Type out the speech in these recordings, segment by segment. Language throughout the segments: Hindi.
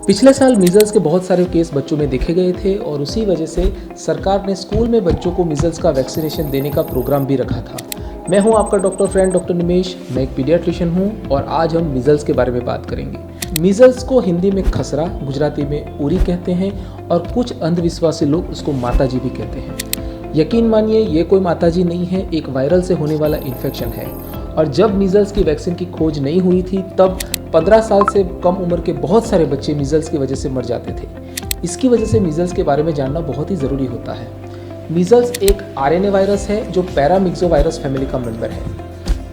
पिछले साल मीज़ल्स के बहुत सारे केस बच्चों में देखे गए थे और उसी वजह से सरकार ने स्कूल में बच्चों को मीज़ल्स का वैक्सीनेशन देने का प्रोग्राम भी रखा था। मैं हूं आपका डॉक्टर फ्रेंड डॉक्टर निमेश। मैं एक पीडियाट्रिशियन हूं और आज हम मीज़ल्स के बारे में बात करेंगे। मीज़ल्स को हिंदी में खसरा, गुजराती में उरी कहते हैं और कुछ अंधविश्वासी लोग उसको माताजी भी कहते हैं। यकीन मानिए ये कोई माताजी नहीं है, एक वायरल से होने वाला इन्फेक्शन है। और जब मीज़ल्स की वैक्सीन की खोज नहीं हुई थी तब 15 साल से कम उम्र के बहुत सारे बच्चे मीज़ल्स की वजह से मर जाते थे। इसकी वजह से मीज़ल्स के बारे में जानना बहुत ही ज़रूरी होता है। मीज़ल्स एक आरएनए वायरस है जो पैरामिक्सोवायरस फैमिली का मेंबर है।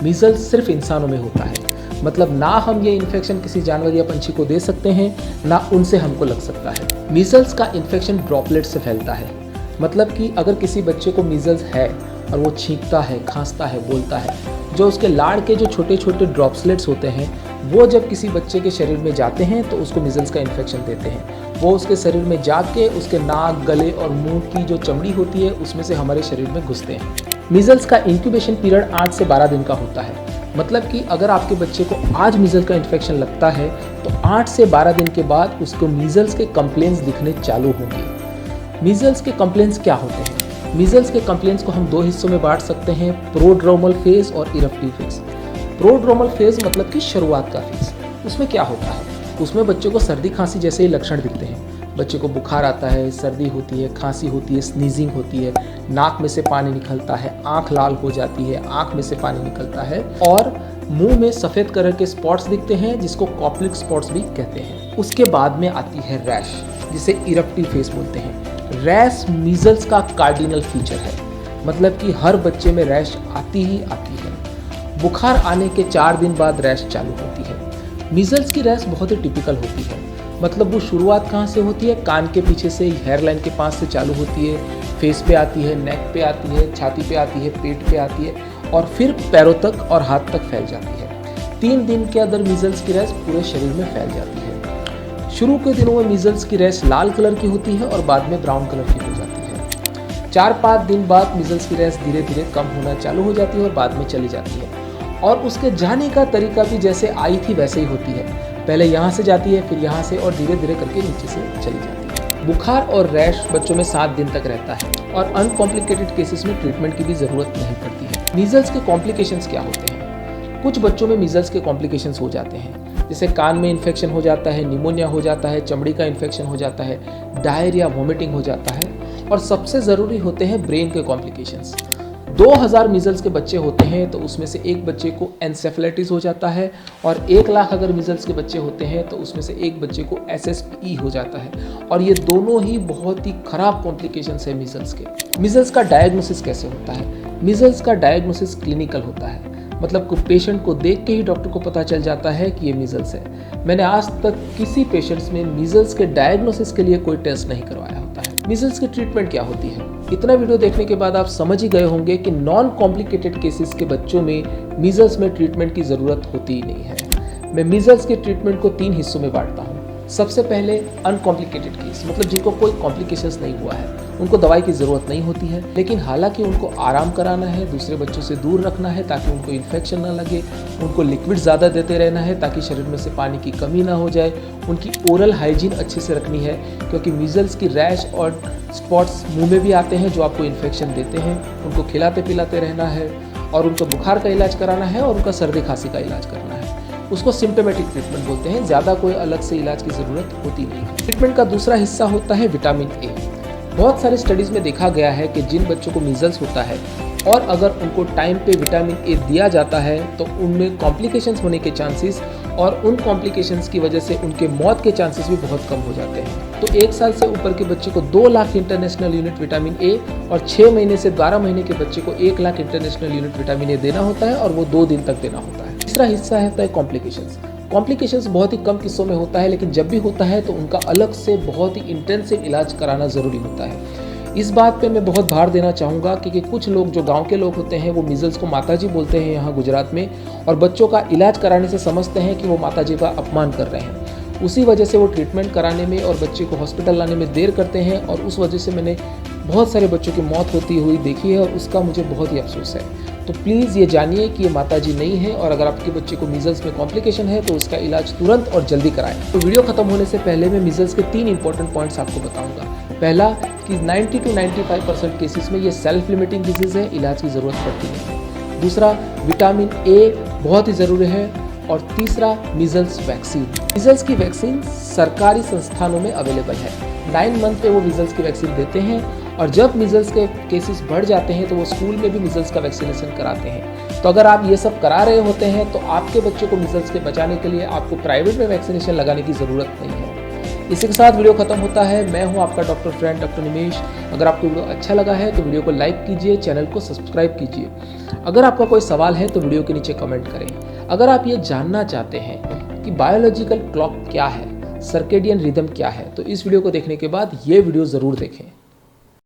मीज़ल्स सिर्फ इंसानों में होता है, मतलब ना हम ये इन्फेक्शन किसी जानवर या पंछी को दे सकते हैं ना उनसे हमको लग सकता है। मीज़ल्स का इन्फेक्शन ड्रॉपलेट से फैलता है, मतलब कि अगर किसी बच्चे को मीज़ल्स है और वो छींकता है, खांसता है, बोलता है, जो उसके लाड़ के जो छोटे छोटे ड्रॉप्सलेट्स होते हैं वो जब किसी बच्चे के शरीर में जाते हैं तो उसको मीज़ल्स का इन्फेक्शन देते हैं। वो उसके शरीर में जाके उसके नाक, गले और मुंह की जो चमड़ी होती है उसमें से हमारे शरीर में घुसते हैं। मीज़ल्स का इंक्यूबेशन पीरियड 8 से 12 दिन का होता है, मतलब कि अगर आपके बच्चे को आज मीज़ल्स का इन्फेक्शन लगता है तो 8 से 12 दिन के बाद उसको मीज़ल्स के कंप्लेंट्स दिखने चालू होंगे। मीज़ल्स के कंप्लेंट्स क्या होते हैं? मीज़ल्स के कंप्लेंट्स को हम दो हिस्सों में बांट सकते हैं, प्रोड्रोमल फेज और इरप्टिव फेज। प्रोड्रोमल फेज मतलब कि शुरुआत का फेज। उसमें क्या होता है? उसमें बच्चों को सर्दी खांसी जैसे ही लक्षण दिखते हैं। बच्चे को बुखार आता है, सर्दी होती है, खांसी होती है, स्नीजिंग होती है, नाक में से पानी निकलता है, आँख लाल हो जाती है, आँख में से पानी निकलता है और मुंह में सफ़ेद कलर के स्पॉट्स दिखते हैं जिसको कॉप्लिक स्पॉट्स भी कहते हैं। उसके बाद में आती है रैश, जिसे इरप्टिव फेज बोलते हैं। रैश मीज़ल्स का कार्डिनल फीचर है, मतलब कि हर बच्चे में रैश आती ही आती है। बुखार आने के 4 दिन बाद रैश चालू होती है। मीज़ल्स की रैश बहुत ही टिपिकल होती है, मतलब वो शुरुआत कहाँ से होती है? कान के पीछे से, हेयरलाइन के पास से चालू होती है, फेस पे आती है, नेक पे आती है, छाती पे आती है, पेट पे आती है और फिर पैरों तक और हाथ तक फैल जाती है। 3 दिन के अंदर मीज़ल्स की रैश पूरे शरीर में फैल जाती है। शुरू के दिनों में मीज़ल्स की रैश लाल कलर की होती है और बाद में ब्राउन कलर की हो जाती है। 4-5 दिन बाद मीज़ल्स की रैश धीरे धीरे कम होना चालू हो जाती है और बाद में चली जाती है। और उसके जाने का तरीका भी जैसे आई थी वैसे ही होती है, पहले यहाँ से जाती है, फिर यहाँ से और धीरे धीरे करके नीचे से चली जाती है। बुखार और रैश बच्चों में 7 दिन तक रहता है और अनकॉम्प्लिकेटेड केसेस में ट्रीटमेंट की भी ज़रूरत नहीं पड़ती है। मीज़ल्स के कॉम्प्लिकेशंस क्या होते हैं? कुछ बच्चों में मीज़ल्स के कॉम्प्लिकेशंस हो जाते हैं, जैसे कान में इन्फेक्शन हो जाता है, निमोनिया हो जाता है, चमड़ी का इन्फेक्शन हो जाता है, डायरिया, वोमिटिंग हो जाता है और सबसे ज़रूरी होते हैं ब्रेन के कॉम्प्लिकेशंस। 2000 मीज़ल्स के बच्चे होते हैं तो उसमें से एक बच्चे को एन्सेफेलाइटिस हो जाता है और 1 लाख अगर मीज़ल्स के बच्चे होते हैं तो उसमें से एक बच्चे को SSPE हो जाता है और ये दोनों ही बहुत ही खराब कॉम्प्लिकेशंस है मीज़ल्स के। मीज़ल्स का डायग्नोसिस कैसे होता है? मीज़ल्स का डायग्नोसिस क्लिनिकल होता है, मतलब पेशेंट को देख के ही डॉक्टर को पता चल जाता है कि ये मीज़ल्स है। मैंने आज तक किसी पेशेंट्स में मीज़ल्स के डायग्नोसिस के लिए कोई टेस्ट नहीं करवाया होता है। मीज़ल्स की ट्रीटमेंट क्या होती है? इतना वीडियो देखने के बाद आप समझ ही गए होंगे कि नॉन कॉम्प्लिकेटेड केसेस के बच्चों में मीज़ल्स में ट्रीटमेंट की ज़रूरत होती ही नहीं है। मैं मीज़ल्स के ट्रीटमेंट को 3 हिस्सों में बांटता हूँ। सबसे पहले अनकॉम्प्लिकेटेड केस, मतलब जिनको कोई कॉम्प्लिकेशंस नहीं हुआ है, उनको दवाई की ज़रूरत नहीं होती है, लेकिन हालांकि उनको आराम कराना है, दूसरे बच्चों से दूर रखना है ताकि उनको इन्फेक्शन ना लगे, उनको लिक्विड ज़्यादा देते रहना है ताकि शरीर में से पानी की कमी ना हो जाए, उनकी ओरल हाइजीन अच्छे से रखनी है क्योंकि मीज़ल्स की रैश और स्पॉट्स मुंह में भी आते हैं जो आपको इन्फेक्शन देते हैं। उनको खिलाते पिलाते रहना है और उनको बुखार का इलाज कराना है और उनका सर्दी खांसी का इलाज करना है। उसको सिम्टोमेटिक ट्रीटमेंट बोलते हैं, ज़्यादा कोई अलग से इलाज की ज़रूरत होती नहीं है। ट्रीटमेंट का दूसरा हिस्सा होता है विटामिन ए। बहुत सारे स्टडीज़ में देखा गया है कि जिन बच्चों को मीज़ल्स होता है और अगर उनको टाइम पे विटामिन ए दिया जाता है तो उनमें कॉम्प्लिकेशंस होने के चांसेस और उन कॉम्प्लिकेशंस की वजह से उनके मौत के चांसेस भी बहुत कम हो जाते हैं। तो 1 साल से ऊपर के बच्चे को 2 lakh international unit vitamin A और 6 महीने से 12 महीने के बच्चे को 1 lakh international unit vitamin A देना होता है और वो 2 दिन तक देना होता है। तीसरा हिस्सा होता है कॉम्प्लिकेशंस। कॉम्प्लिकेशंस बहुत ही कम किस्सों में होता है, लेकिन जब भी होता है तो उनका अलग से बहुत ही इंटेंसिव इलाज कराना ज़रूरी होता है। इस बात पे मैं बहुत भार देना चाहूँगा क्योंकि कुछ लोग जो गांव के लोग होते हैं वो मीज़ल्स को माताजी बोलते हैं यहाँ गुजरात में, और बच्चों का इलाज कराने से समझते हैं कि वो माताजी का अपमान कर रहे हैं। उसी वजह से वो ट्रीटमेंट कराने में और बच्चे को हॉस्पिटल लाने में देर करते हैं और उस वजह से मैंने बहुत सारे बच्चों की मौत होती हुई देखी है और उसका मुझे बहुत ही अफसोस है। तो प्लीज़ ये जानिए कि ये माताजी नहीं है, और अगर आपके बच्चे को मीजल्स में कॉम्प्लिकेशन है तो उसका इलाज तुरंत और जल्दी कराएं। तो वीडियो खत्म होने से पहले मैं मीजल्स के 3 इंपॉर्टेंट पॉइंट्स आपको बताऊंगा। पहला कि 90 to 95% केसेस में ये सेल्फ लिमिटिंग डिजीज़ है, इलाज की ज़रूरत पड़ती नहीं। दूसरा, विटामिन ए बहुत ही ज़रूरी है। और तीसरा, मीजल्स वैक्सीन। मीजल्स की वैक्सीन सरकारी संस्थानों में अवेलेबल है। 9 मंथ पे वो मीजल्स की वैक्सीन देते हैं, और जब मीजल्स के केसेस बढ़ जाते हैं तो वो स्कूल में भी मीजल्स का वैक्सीनेशन कराते हैं। तो अगर आप ये सब करा रहे होते हैं तो आपके बच्चों को मीजल्स के बचाने के लिए आपको प्राइवेट में वैक्सीनेशन लगाने की ज़रूरत नहीं है। इसी के साथ वीडियो खत्म होता है। मैं हूं आपका डॉक्टर फ्रेंड डॉक्टर निमेश। अगर आपको वीडियो अच्छा लगा है तो वीडियो को लाइक कीजिए, चैनल को सब्सक्राइब कीजिए। अगर आपका कोई सवाल है तो वीडियो के नीचे कमेंट करें। अगर आप ये जानना चाहते हैं कि बायोलॉजिकल क्लॉक क्या है, सर्केडियन रिदम क्या है, तो इस वीडियो को देखने के बाद ये वीडियो ज़रूर देखें।